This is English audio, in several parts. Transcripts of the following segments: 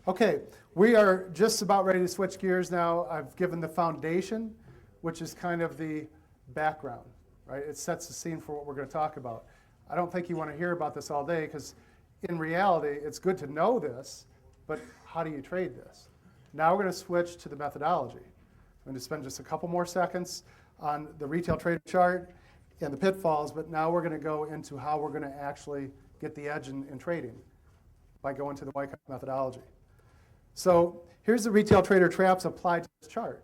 Okay, we are just about ready to switch gears now. I've given the foundation, which is kind of the background, right? It sets the scene for what we're going to talk about. I don't think you want to hear about this all day because in reality, it's good to know this, but how do you trade this? Now we're going to switch to the methodology. I'm going to spend just a couple more seconds on the retail trader chart and the pitfalls, but now we're going to go into how we're going to actually get the edge in trading by going to the Wyckoff methodology. So here's the retail trader traps applied to this chart.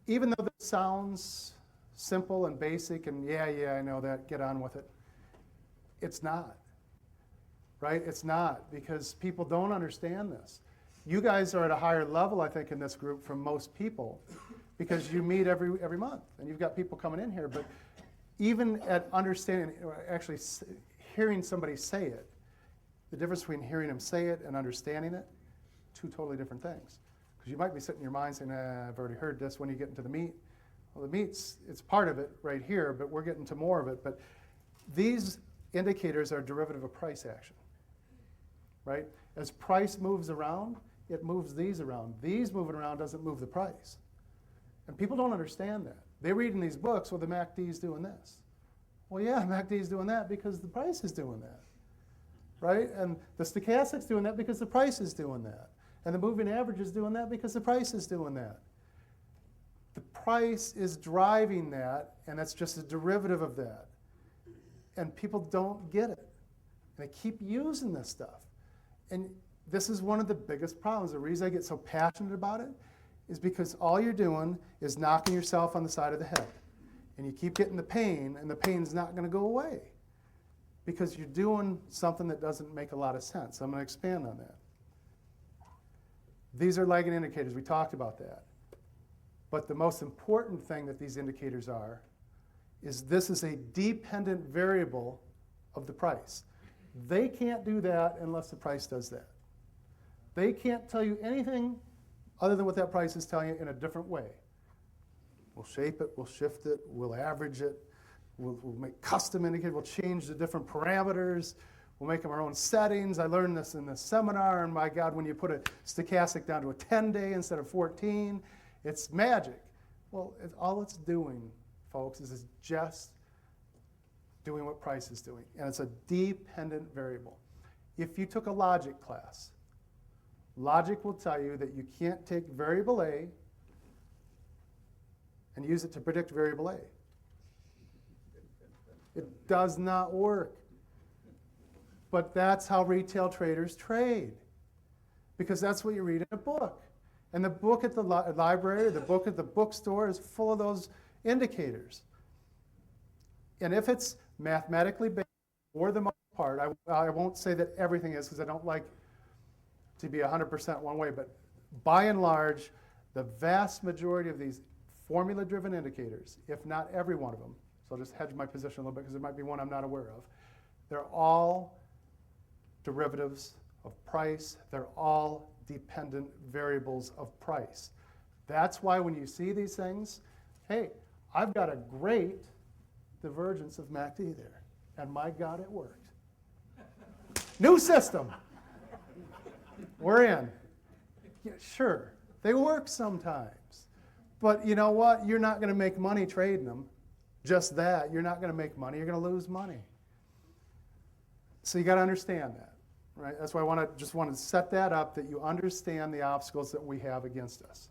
Even though this sounds simple and basic and yeah, I know that, get on with it, it's not, right? It's not, because people don't understand this. You guys are at a higher level, I think, in this group from most people because you meet every month and you've got people coming in here. But even at understanding, actually hearing somebody say it, the difference between hearing them say it and understanding it, two totally different things. Because you might be sitting in your mind saying, I've already heard this when you get into the meat. Well, the meat's, it's part of it right here, but we're getting to more of it. But these indicators are derivative of price action, right? As price moves around, it moves these around. These moving around doesn't move the price. And people don't understand that. They read in these books, well, the MACD's doing this. Well, yeah, MACD's doing that because the price is doing that, right? And the stochastic's doing that because the price is doing that. And the moving average is doing that because the price is doing that. The price is driving that, and that's just a derivative of that. And people don't get it. And they keep using this stuff. And this is one of the biggest problems. The reason I get so passionate about it is because all you're doing is knocking yourself on the side of the head. And you keep getting the pain, and the pain's not going to go away because you're doing something that doesn't make a lot of sense. I'm going to expand on that. These are lagging indicators. We talked about that. But the most important thing that these indicators are is this is a dependent variable of the price. They can't do that unless the price does that. They can't tell you anything other than what that price is telling you in a different way. We'll shape it, we'll shift it, we'll average it, we'll make custom indicators, we'll change the different parameters, we'll make them our own settings. I learned this in the seminar, and my God, when you put a stochastic down to a 10-day instead of 14, it's magic. Well, all it's doing, folks, is just doing what price is doing, and it's a dependent variable. If you took a logic class, logic will tell you that you can't take variable A and use it to predict variable A. It does not work. But that's how retail traders trade, because that's what you read in a book. And the book at the library, the book at the bookstore is full of those indicators. And if it's mathematically based, for the most part, I won't say that everything is because I don't like to be 100% one way, but by and large, the vast majority of these formula-driven indicators, if not every one of them, so I'll just hedge my position a little bit because there might be one I'm not aware of, they're all derivatives of price. They're all dependent variables of price. That's why when you see these things, hey, I've got a great divergence of MACD there, and my God, it worked. New system. We're in. Yeah, sure, they work sometimes. But you know what? You're not going to make money trading them. Just that. You're not going to make money. You're going to lose money. So you got to understand that, right? That's why I just want to set that up, that you understand the obstacles that we have against us.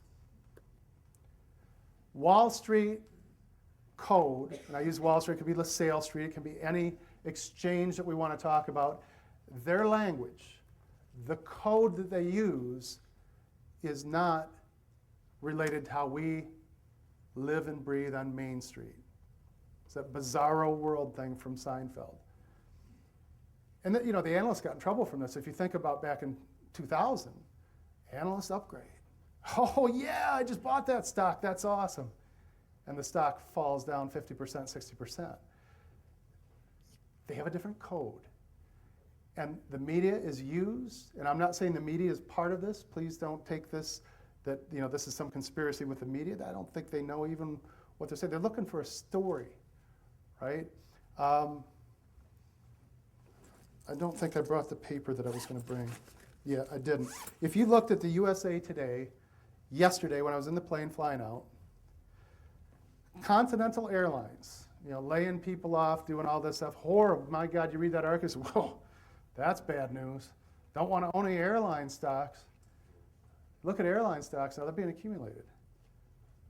Wall Street code, and I use Wall Street, it could be LaSalle Street, it can be any exchange that we want to talk about. Their language, the code that they use, is not related to how we live and breathe on Main Street. It's that bizarro world thing from Seinfeld. And the analysts got in trouble from this. If you think about back in 2000, analysts upgrade. Oh yeah, I just bought that stock, that's awesome. And the stock falls down 50%, 60%. They have a different code. And the media is used, and I'm not saying the media is part of this. Please don't take this that this is some conspiracy with the media. I don't think they know even what they're saying. They're looking for a story, right? I don't think I brought the paper that I was going to bring. Yeah, I didn't. If you looked at the USA Today yesterday when I was in the plane flying out, Continental Airlines, laying people off, doing all this stuff. Horrible. My God, you read that article, you say, whoa, that's bad news. Don't want to own any airline stocks. Look at airline stocks now, they're being accumulated.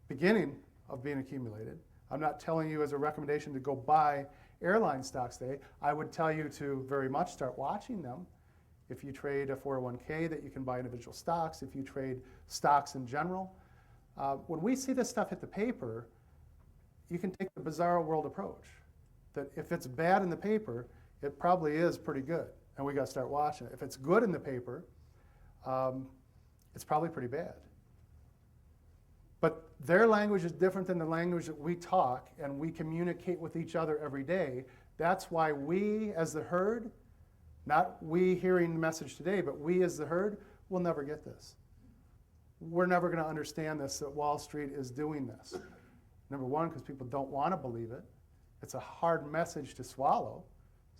Beginning of being accumulated. I'm not telling you as a recommendation to go buy airline stocks today. I would tell you to very much start watching them. If you trade a 401k, that you can buy individual stocks. If you trade stocks in general. When we see this stuff hit the paper, you can take the bizarro world approach. That if it's bad in the paper, it probably is pretty good. And we got to start watching it. If it's good in the paper, it's probably pretty bad. But their language is different than the language that we talk and we communicate with each other every day. That's why we as the herd, not we hearing the message today, but we as the herd will never get this. We're never going to understand this, that Wall Street is doing this. Number one, because people don't want to believe it. It's a hard message to swallow.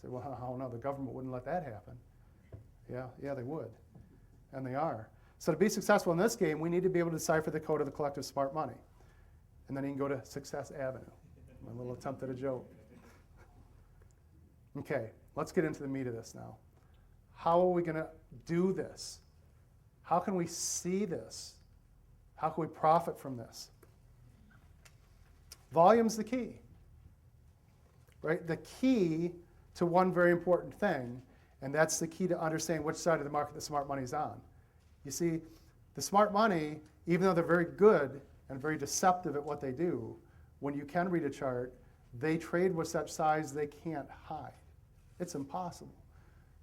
Say, well, oh no, the government wouldn't let that happen. Yeah, they would. And they are. So to be successful in this game, we need to be able to decipher the code of the collective smart money. And then you can go to Success Avenue. My little attempt at a joke. Okay, let's get into the meat of this now. How are we going to do this? How can we see this? How can we profit from this? Volume's the key. Right? The key to one very important thing, and that's the key to understanding which side of the market the smart money is on. You see, the smart money, even though they're very good and very deceptive at what they do, when you can read a chart, they trade with such size they can't hide. It's impossible.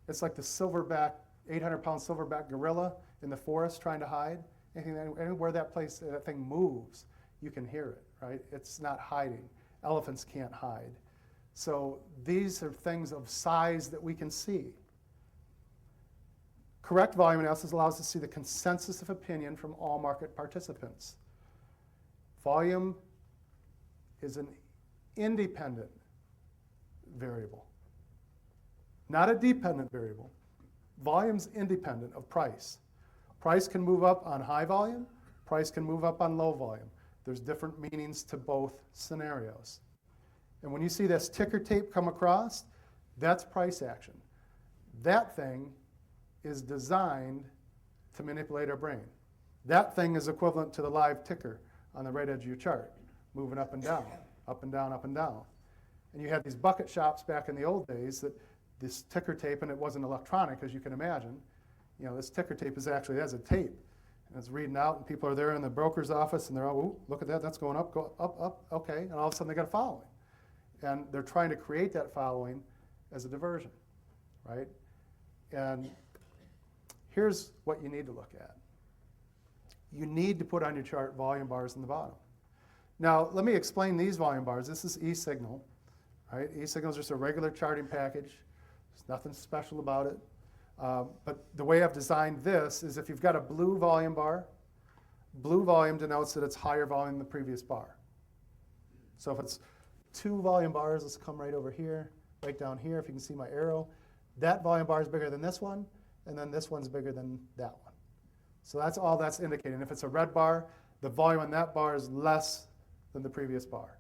It's like the silverback, 800-pound silverback gorilla in the forest trying to hide. Anywhere that thing moves, you can hear it, right? It's not hiding. Elephants can't hide. So these are things of size that we can see. Correct volume analysis allows us to see the consensus of opinion from all market participants. Volume is an independent variable, not a dependent variable. Volume's independent of price. Price can move up on high volume, price can move up on low volume. There's different meanings to both scenarios. And when you see this ticker tape come across, that's price action. That thing is designed to manipulate our brain. That thing is equivalent to the live ticker on the right edge of your chart, moving up and down, up and down, up and down. And you had these bucket shops back in the old days that this ticker tape, and it wasn't electronic, as you can imagine. This ticker tape is actually, it has a tape, and it's reading out, and people are there in the broker's office, and they're all, ooh, look at that, that's going up, go up, up, okay, and all of a sudden they got a following. And they're trying to create that following as a diversion, right? And here's what you need to look at. You need to put on your chart volume bars in the bottom. Now, let me explain these volume bars. This is eSignal, right? eSignal is just a regular charting package. There's nothing special about it. But the way I've designed this is if you've got a blue volume bar, blue volume denotes that it's higher volume than the previous bar. So if it's 2 volume bars, let's come right over here, right down here, if you can see my arrow. That volume bar is bigger than this one, and then this one's bigger than that one. So that's all that's indicating. If it's a red bar, the volume on that bar is less than the previous bar.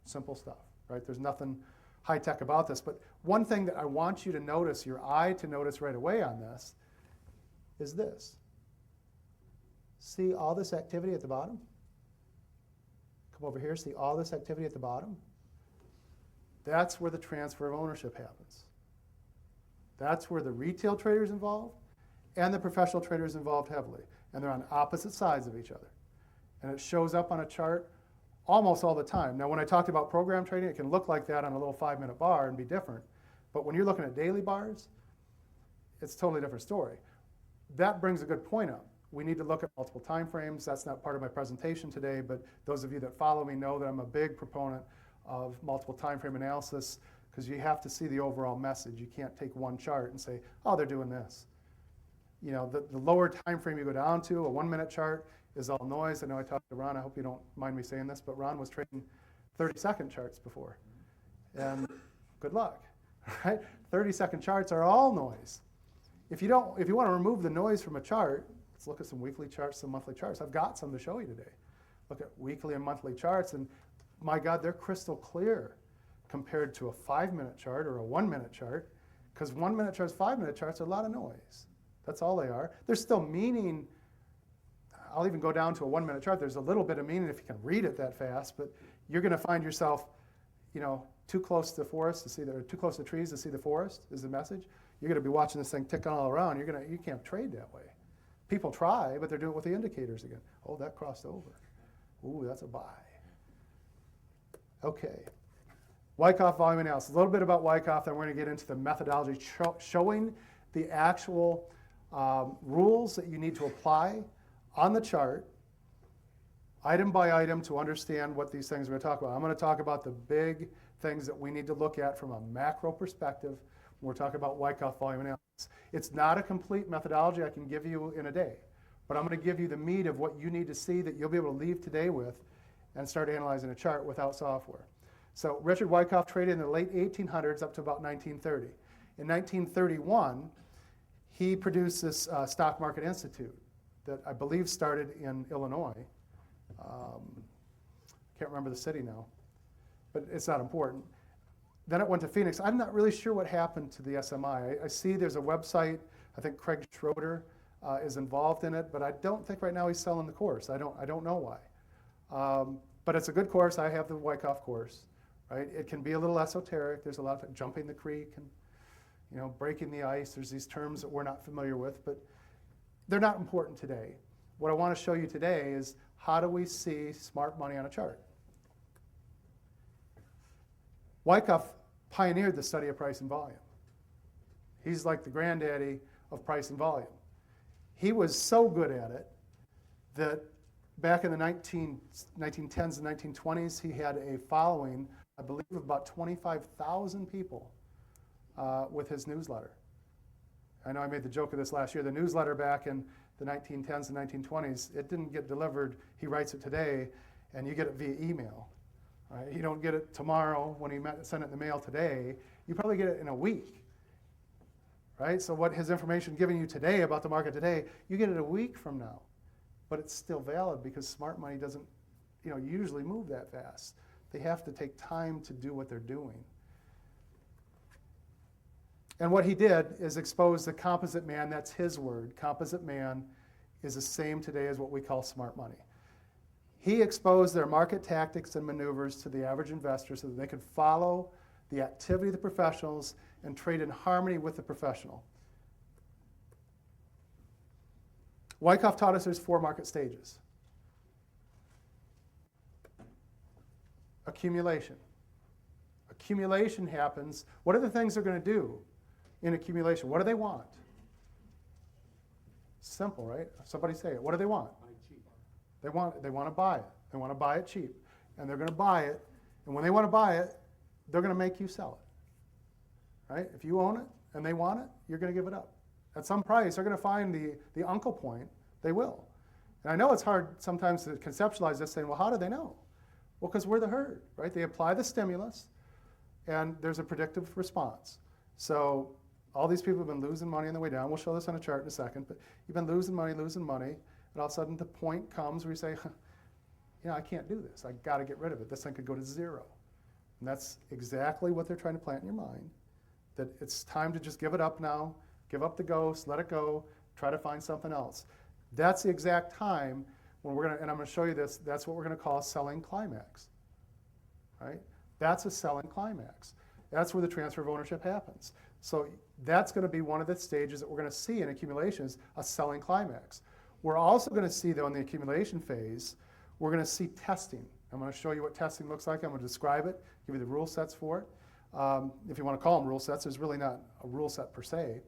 Simple stuff, right? There's nothing high-tech about this. But one thing that I want you to notice, your eye to notice right away on this, is this. See all this activity at the bottom? Come over here, see all this activity at the bottom? That's where the transfer of ownership happens. That's where the retail traders involved and the professional traders involved heavily. And they're on opposite sides of each other. And it shows up on a chart almost all the time. Now, when I talked about program trading, it can look like that on a little 5-minute bar and be different. But when you're looking at daily bars, it's a totally different story. That brings a good point up. We need to look at multiple time frames. That's not part of my presentation today, but those of you that follow me know that I'm a big proponent of multiple time frame analysis because you have to see the overall message. You can't take one chart and say, oh, they're doing this. You know, the lower time frame you go down to, a 1-minute chart, is all noise. I know I talked to Ron. I hope you don't mind me saying this, but Ron was trading 30-second charts before. And good luck, right? 30-second charts are all noise. If you want to remove the noise from a chart, let's look at some weekly charts, some monthly charts. I've got some to show you today. Look at weekly and monthly charts, and my God, they're crystal clear compared to a 5-minute chart or a 1-minute chart, because 1-minute charts, 5-minute charts are a lot of noise. That's all they are. There's still meaning. I'll even go down to a 1-minute chart. There's a little bit of meaning if you can read it that fast, but you're going to find yourself, too close to the forest to see too close to trees to see the forest is the message. You're going to be watching this thing ticking all around. You can't trade that way. People try, but they're doing it with the indicators again. Oh, that crossed over. Ooh, that's a buy. Okay. Wyckoff volume analysis. A little bit about Wyckoff, then we're going to get into the methodology, showing the actual rules that you need to apply on the chart, item by item, to understand what these things we're going to talk about. I'm going to talk about the big things that we need to look at from a macro perspective when we're talking about Wyckoff volume analysis. It's not a complete methodology I can give you in a day, but I'm going to give you the meat of what you need to see that you'll be able to leave today with and start analyzing a chart without software. So Richard Wyckoff traded in the late 1800s up to about 1930. In 1931, he produced this Stock Market Institute that I believe started in Illinois. Can't remember the city now, but it's not important. Then it went to Phoenix. I'm not really sure what happened to the SMI. I see there's a website. I think Craig Schroeder is involved in it, but I don't think right now he's selling the course. I don't know why. But it's a good course. I have the Wyckoff course. Right? It can be a little esoteric. There's a lot of jumping the creek and breaking the ice. There's these terms that we're not familiar with, but they're not important today. What I want to show you today is how do we see smart money on a chart. Wyckoff pioneered the study of price and volume. He's like the granddaddy of price and volume. He was so good at it that back in the 1910s and 1920s, he had a following, I believe, of about 25,000 people with his newsletter. I know I made the joke of this last year. The newsletter back in the 1910s and 1920s, it didn't get delivered. He writes it today, and you get it via email. Right? You don't get it tomorrow when he sent it in the mail today. You probably get it in a week. Right? So what his information giving you today about the market today, you get it a week from now. But it's still valid because smart money doesn't usually move that fast. They have to take time to do what they're doing. And what he did is expose the composite man. That's his word. Composite man is the same today as what we call smart money. He exposed their market tactics and maneuvers to the average investor so that they could follow the activity of the professionals and trade in harmony with the professional. Wyckoff taught us there's 4 market stages. Accumulation. Accumulation happens. What are the things they're going to do in accumulation? What do they want? Simple, right? Somebody say it. What do they want? They want to buy it. They want to buy it cheap. And they're going to buy it. And when they want to buy it, they're going to make you sell it. Right? If you own it and they want it, you're going to give it up. At some price, they're going to find the uncle point. They will. And I know it's hard sometimes to conceptualize this, saying, well, how do they know? Well, because we're the herd, right? They apply the stimulus, and there's a predictive response. So all these people have been losing money on the way down. We'll show this on a chart in a second, but you've been losing money, and all of a sudden the point comes where you say, I can't do this. I got to get rid of it. This thing could go to 0. And that's exactly what they're trying to plant in your mind, that it's time to just give it up now, give up the ghost, let it go, try to find something else. That's the exact time when and I'm going to show you this, that's what we're going to call a selling climax, right? That's a selling climax. That's where the transfer of ownership happens. So that's going to be one of the stages that we're going to see in accumulation is a selling climax. We're also going to see, though, in the accumulation phase, we're going to see testing. I'm going to show you what testing looks like. I'm going to describe it, give you the rule sets for it. If you want to call them rule sets, there's really not a rule set per se.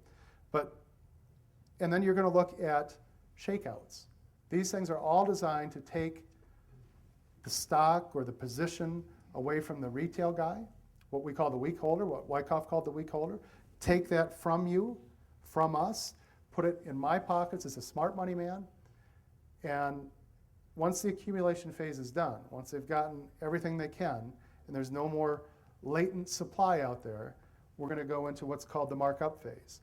And then you're going to look at shakeouts. These things are all designed to take the stock or the position away from the retail guy, what we call the weak holder, what Wyckoff called the weak holder. Take that from you, from us, put it in my pockets as a smart money man, and once the accumulation phase is done, once they've gotten everything they can, and there's no more latent supply out there, we're going to go into what's called the markup phase.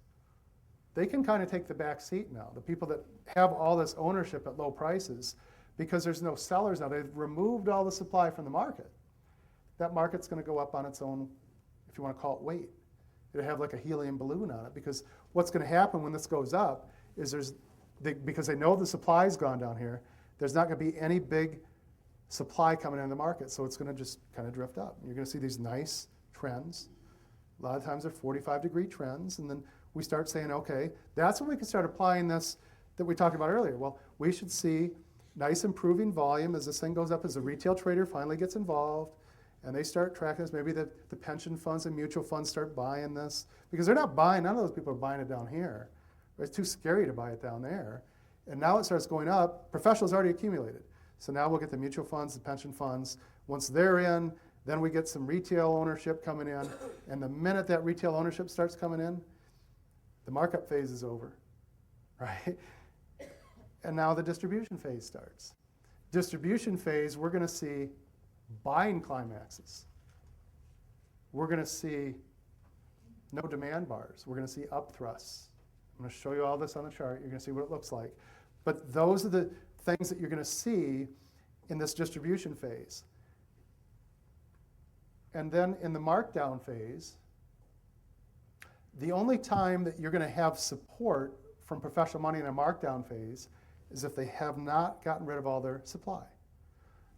They can kind of take the back seat now. The people that have all this ownership at low prices, because there's no sellers now, they've removed all the supply from the market. That market's going to go up on its own, if you want to call it weight. It'll have like a helium balloon on it, because what's going to happen when this goes up is because they know the supply's gone down here, there's not going to be any big supply coming into the market, so it's going to just kind of drift up. You're going to see these nice trends. A lot of times they're 45-degree trends, and then we start saying, okay, that's when we can start applying this that we talked about earlier. Well, we should see nice improving volume as this thing goes up, as the retail trader finally gets involved, and they start tracking this. Maybe the pension funds and mutual funds start buying this, because they're not buying, none of those people are buying it down here. It's too scary to buy it down there. And now it starts going up. Professionals already accumulated. So now we'll get the mutual funds, the pension funds. Once they're in, then we get some retail ownership coming in. And the minute that retail ownership starts coming in, the markup phase is over, right? And now the distribution phase starts. Distribution phase, we're going to see buying climaxes. We're going to see no demand bars. We're going to see up thrusts. I'm going to show you all this on the chart. You're going to see what it looks like. But those are the things that you're going to see in this distribution phase. And then in the markdown phase, the only time that you're going to have support from professional money in a markdown phase is if they have not gotten rid of all their supply.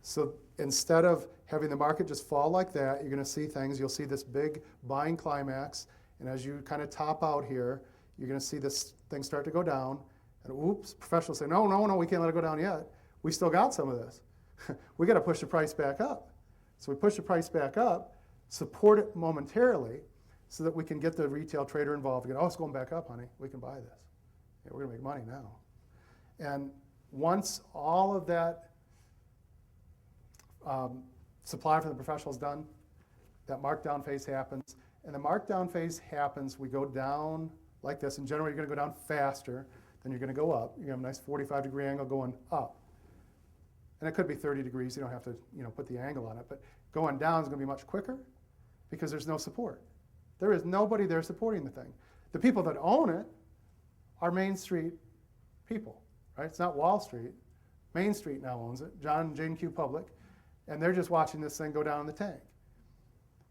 So instead of having the market just fall like that, you're going to see things. You'll see this big buying climax, and as you kind of top out here, you're going to see this thing start to go down, and oops, professionals say, no, we can't let it go down yet. We still got some of this. We got to push the price back up. So we push the price back up, support it momentarily, so that we can get the retail trader involved again. Oh, it's going back up, honey. We can buy this. Yeah, we're going to make money now. And once all of that supply for the professional is done, that markdown phase happens. And the markdown phase happens, we go down like this. And generally, you're going to go down faster than you're going to go up. You're going to have a nice 45-degree angle going up. And it could be 30 degrees. You don't have to put the angle on it. But going down is going to be much quicker because there's no support. There is nobody there supporting the thing. The people that own it are Main Street people, right? It's not Wall Street. Main Street now owns it, John and Jane Q. Public, and they're just watching this thing go down in the tank.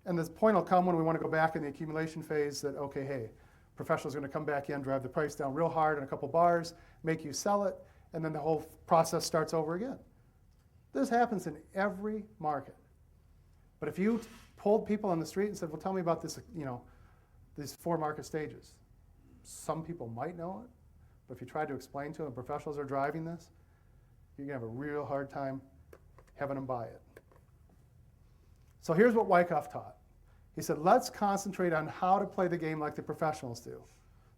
And this point will come when we want to go back in the accumulation phase that, okay, hey, professionals are going to come back in, drive the price down real hard in a couple bars, make you sell it, and then the whole process starts over again. This happens in every market. But if you pulled people on the street and said, well, tell me about this, these 4 market stages. Some people might know it, but if you tried to explain to them professionals are driving this, you're going to have a real hard time having them buy it. So here's what Wyckoff taught. He said, let's concentrate on how to play the game like the professionals do.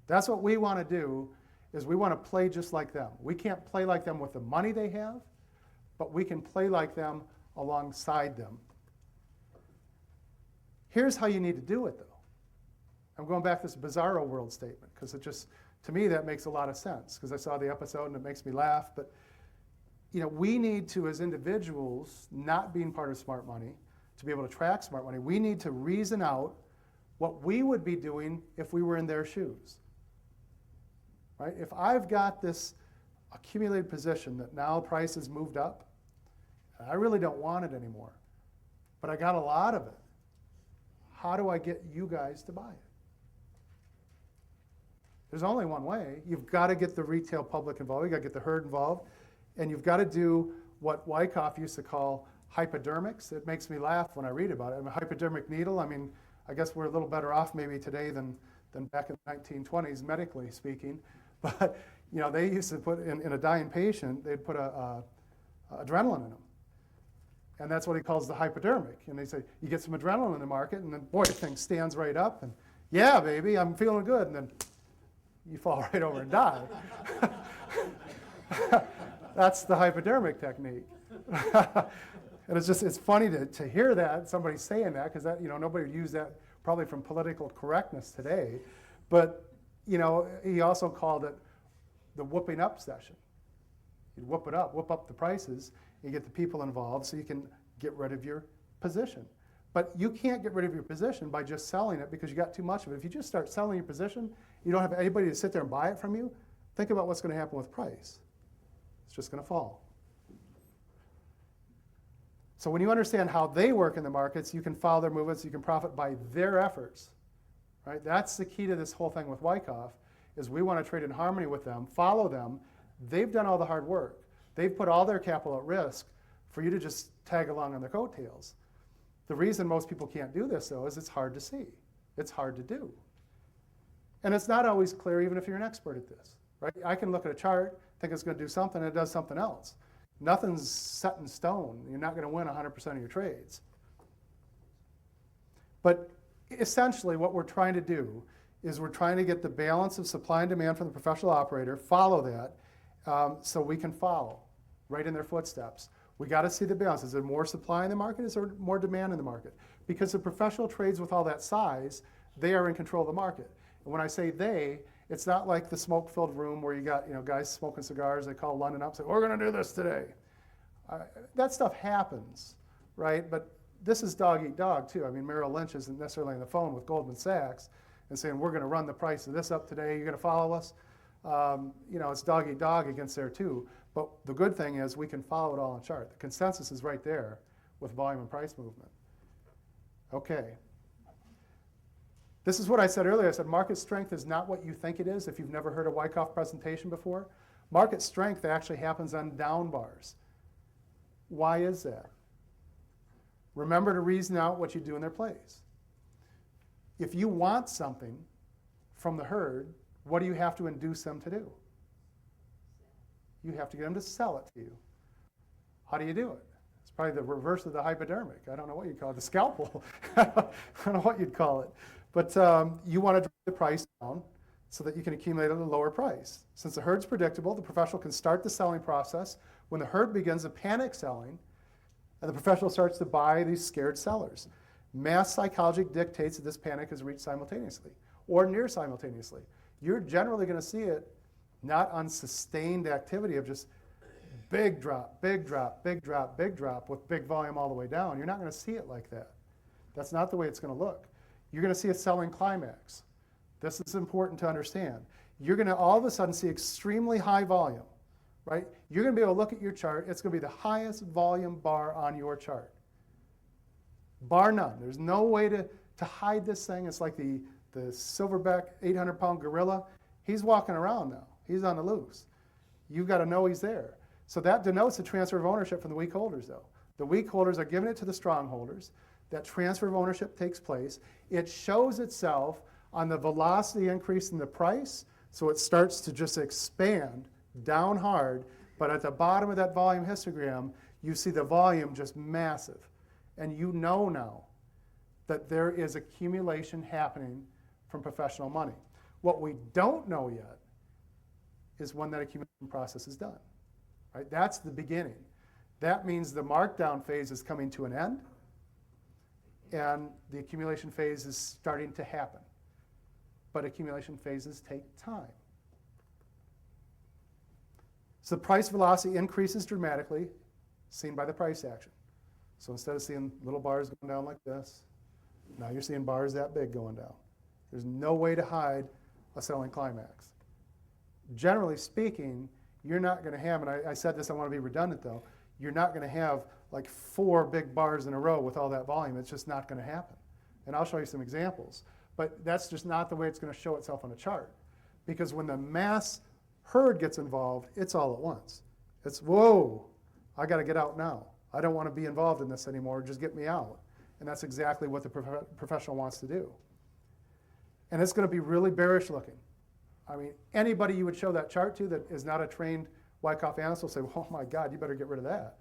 That's what we want to do, is we want to play just like them. We can't play like them with the money they have, but we can play like them alongside them. Here's how you need to do it, though. I'm going back to this bizarro world statement, because it just, to me, that makes a lot of sense, because I saw the episode and it makes me laugh. But we need to, as individuals, not being part of smart money, to be able to track smart money, we need to reason out what we would be doing if we were in their shoes. Right? If I've got this accumulated position that now price has moved up, and I really don't want it anymore, but I got a lot of it, how do I get you guys to buy it? There's only one way. You've got to get the retail public involved. You've got to get the herd involved. And you've got to do what Wyckoff used to call hypodermics. It makes me laugh when I read about it. I mean, hypodermic needle, I guess we're a little better off maybe today than back in the 1920s, medically speaking. But, they used to put in a dying patient, they'd put adrenaline in them. And that's what he calls the hypodermic. And they say, you get some adrenaline in the market, and then, boy, the thing stands right up, and yeah, baby, I'm feeling good. And then you fall right over and die. That's the hypodermic technique. And it's funny to hear that, somebody saying that, because nobody would use that probably from political correctness today. But, he also called it the whooping up session. You'd whoop it up, whoop up the prices, you get the people involved so you can get rid of your position. But you can't get rid of your position by just selling it because you got too much of it. If you just start selling your position, you don't have anybody to sit there and buy it from you, think about what's going to happen with price. It's just going to fall. So when you understand how they work in the markets, you can follow their movements, you can profit by their efforts. Right? That's the key to this whole thing with Wyckoff, is we want to trade in harmony with them, follow them. They've done all the hard work. They've put all their capital at risk for you to just tag along on their coattails. The reason most people can't do this, though, is it's hard to see. It's hard to do. And it's not always clear, even if you're an expert at this. Right? I can look at a chart, think it's going to do something, and it does something else. Nothing's set in stone. You're not going to win 100% of your trades. But essentially what we're trying to do is we're trying to get the balance of supply and demand from the professional operator, follow that, so we can follow right in their footsteps. We got to see the balance. Is there more supply in the market? Is there more demand in the market? Because the professional trades with all that size, they are in control of the market. And when I say they, it's not like the smoke-filled room where you got guys smoking cigars. They call London up and say, we're going to do this today. That stuff happens, right? But this is dog eat dog, too. I mean, Merrill Lynch isn't necessarily on the phone with Goldman Sachs and saying, we're going to run the price of this up today. You're going to follow us? It's dog eat dog against there, too. But the good thing is we can follow it all on chart. The consensus is right there with volume and price movement. Okay. This is what I said earlier. I said market strength is not what you think it is if you've never heard a Wyckoff presentation before. Market strength actually happens on down bars. Why is that? Remember to reason out what you do in their place. If you want something from the herd, what do you have to induce them to do? You have to get them to sell it to you. How do you do it? It's probably the reverse of the hypodermic. I don't know what you'd call it, the scalpel. I don't know what you'd call it. But you want to drive the price down so that you can accumulate at a lower price. Since the herd's predictable, the professional can start the selling process. When the herd begins a panic selling, and the professional starts to buy these scared sellers. Mass psychology dictates that this panic is reached simultaneously or near simultaneously. You're generally going to see it not on sustained activity of just big drop, big drop, big drop, big drop with big volume all the way down. You're not going to see it like that. That's not the way it's going to look. You're going to see a selling climax. This is important to understand. You're going to all of a sudden see extremely high volume, right? You're going to be able to look at your chart. It's going to be the highest volume bar on your chart. Bar none. There's no way to hide this thing. It's like the silverback 800-pound gorilla. He's walking around now. He's on the loose. You've got to know he's there. So that denotes a transfer of ownership from the weak holders, though. The weak holders are giving it to the strong holders. That transfer of ownership takes place. It shows itself on the velocity increase in the price, so it starts to just expand down hard, but at the bottom of that volume histogram, you see the volume just massive. And you know now that there is accumulation happening from professional money. What we don't know yet is when that accumulation process is done. Right? That's the beginning. That means the markdown phase is coming to an end, and the accumulation phase is starting to happen. But accumulation phases take time. So the price velocity increases dramatically, seen by the price action. So instead of seeing little bars going down like this, now you're seeing bars that big going down. There's no way to hide a selling climax. Generally speaking, you're not going to have, and I said this, I want to be redundant though, you're not going to have like 4 big bars in a row with all that volume. It's just not going to happen. And I'll show you some examples. But that's just not the way it's going to show itself on a chart. Because when the mass herd gets involved, it's all at once. It's, whoa, I got to get out now. I don't want to be involved in this anymore. Just get me out. And that's exactly what the professional wants to do. And it's going to be really bearish looking. I mean, anybody you would show that chart to that is not a trained Wyckoff analyst will say, oh my God, you better get rid of that.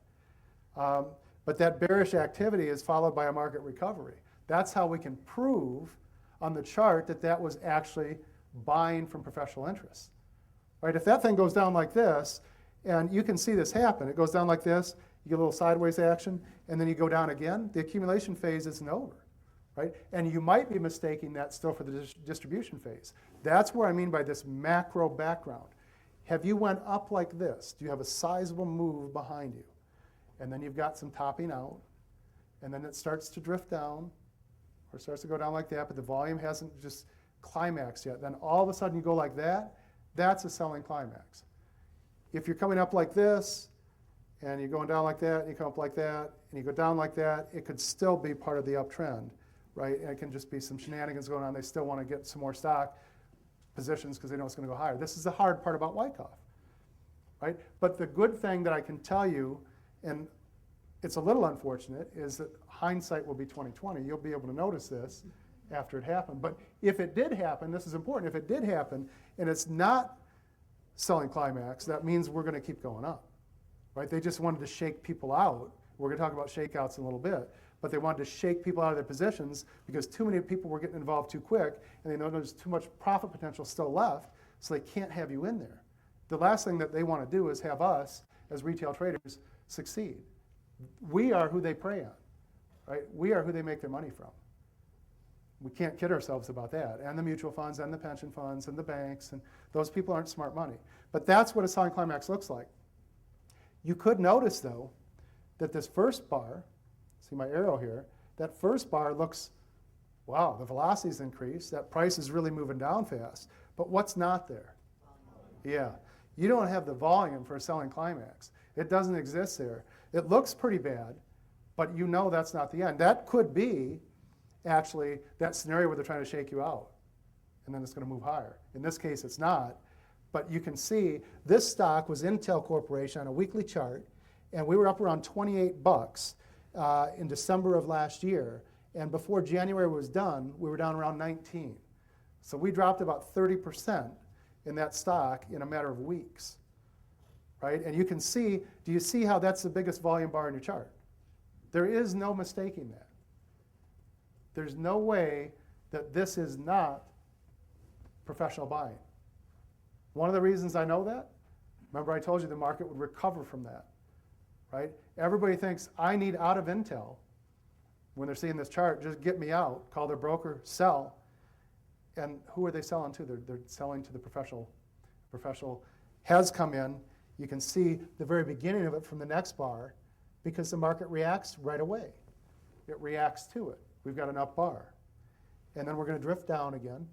But that bearish activity is followed by a market recovery. That's how we can prove on the chart that that was actually buying from professional interests. Right? If that thing goes down like this, and you can see this happen, it goes down like this, you get a little sideways action, and then you go down again, the accumulation phase isn't over. Right? And you might be mistaking that still for the distribution phase. That's where I mean by this macro background. Have you went up like this? Do you have a sizable move behind you? And then you've got some topping out, and then it starts to drift down, or starts to go down like that, but the volume hasn't just climaxed yet. Then all of a sudden you go like that, that's a selling climax. If you're coming up like this, and you're going down like that, and you come up like that, and you go down like that, it could still be part of the uptrend, right? And it can just be some shenanigans going on. They still want to get some more stock positions because they know it's going to go higher. This is the hard part about Wyckoff, right? But the good thing that I can tell you, and it's a little unfortunate, is that hindsight will be 20/20. You'll be able to notice this after it happened. But if it did happen, this is important, if it did happen and it's not selling climax, that means we're going to keep going up. Right? They just wanted to shake people out. We're going to talk about shakeouts in a little bit, but they wanted to shake people out of their positions because too many people were getting involved too quick, and they know there's too much profit potential still left, so they can't have you in there. The last thing that they want to do is have us, as retail traders, succeed. We are who they prey on, right? We are who they make their money from. We can't kid ourselves about that. And the mutual funds, and the pension funds, and the banks, and those people aren't smart money. But that's what a selling climax looks like. You could notice, though, that this first bar, see my arrow here, that first bar looks, wow, the velocity's increased, that price is really moving down fast. But what's not there? Yeah, you don't have the volume for a selling climax. It doesn't exist there. It looks pretty bad, but you know that's not the end. That could be, actually, that scenario where they're trying to shake you out, and then it's going to move higher. In this case, it's not. But you can see this stock was Intel Corporation on a weekly chart, and we were up around 28 bucks in December of last year. And before January was done, we were down around 19. So we dropped about 30% in that stock in a matter of weeks, right? And you can see, do you see how that's the biggest volume bar in your chart? There is no mistaking that. There's no way that this is not professional buying. One of the reasons I know that, remember I told you the market would recover from that, right? Everybody thinks I need out of Intel when they're seeing this chart, just get me out, call their broker, sell. And who are they selling to? They're selling to the professional. Professional has come in. You can see the very beginning of it from the next bar because the market reacts right away. It reacts to it. We've got an up bar. And then we're going to drift down again.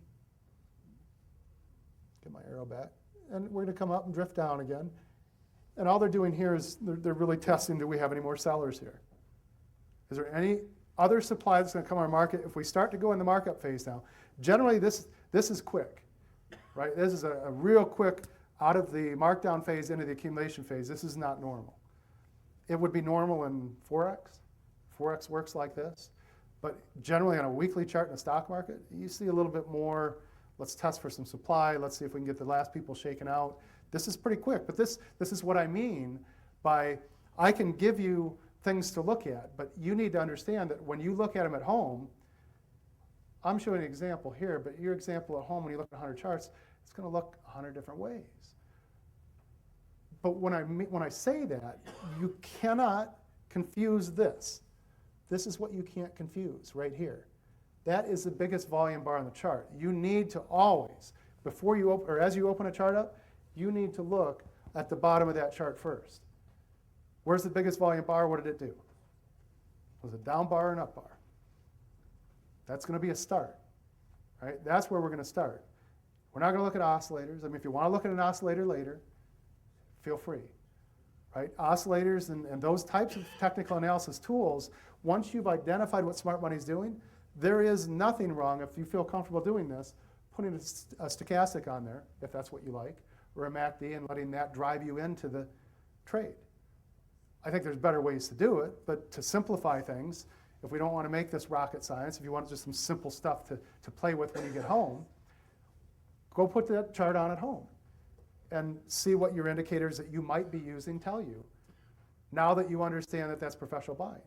Get my arrow back. And we're going to come up and drift down again. And all they're doing here is they're really testing, do we have any more sellers here? Is there any other supply that's going to come on our market? If we start to go in the markup phase now, generally this is quick, right? This is a real quick out of the markdown phase into the accumulation phase. This is not normal. It would be normal in Forex. Forex works like this. But generally on a weekly chart in the stock market, you see a little bit more, let's test for some supply, let's see if we can get the last people shaken out. This is pretty quick, but this is what I mean by I can give you things to look at, but you need to understand that when you look at them at home, I'm showing an example here, but your example at home when you look at 100 charts, it's going to look 100 different ways. But when I say that, you cannot confuse this. This is what you can't confuse right here. That is the biggest volume bar on the chart. You need to always, before you open, or as you open a chart up, you need to look at the bottom of that chart first. Where's the biggest volume bar? What did it do? Was it down bar or an up bar? That's going to be a start, right? That's where we're going to start. We're not going to look at oscillators. I mean, if you want to look at an oscillator later, feel free, right? Oscillators and those types of technical analysis tools, once you've identified what smart money is doing, there is nothing wrong, if you feel comfortable doing this, putting a stochastic on there, if that's what you like, or a MACD, and letting that drive you into the trade. I think there's better ways to do it, but to simplify things, if we don't want to make this rocket science, if you want just some simple stuff to play with when you get home, go put that chart on at home and see what your indicators that you might be using tell you, now that you understand that that's professional buying.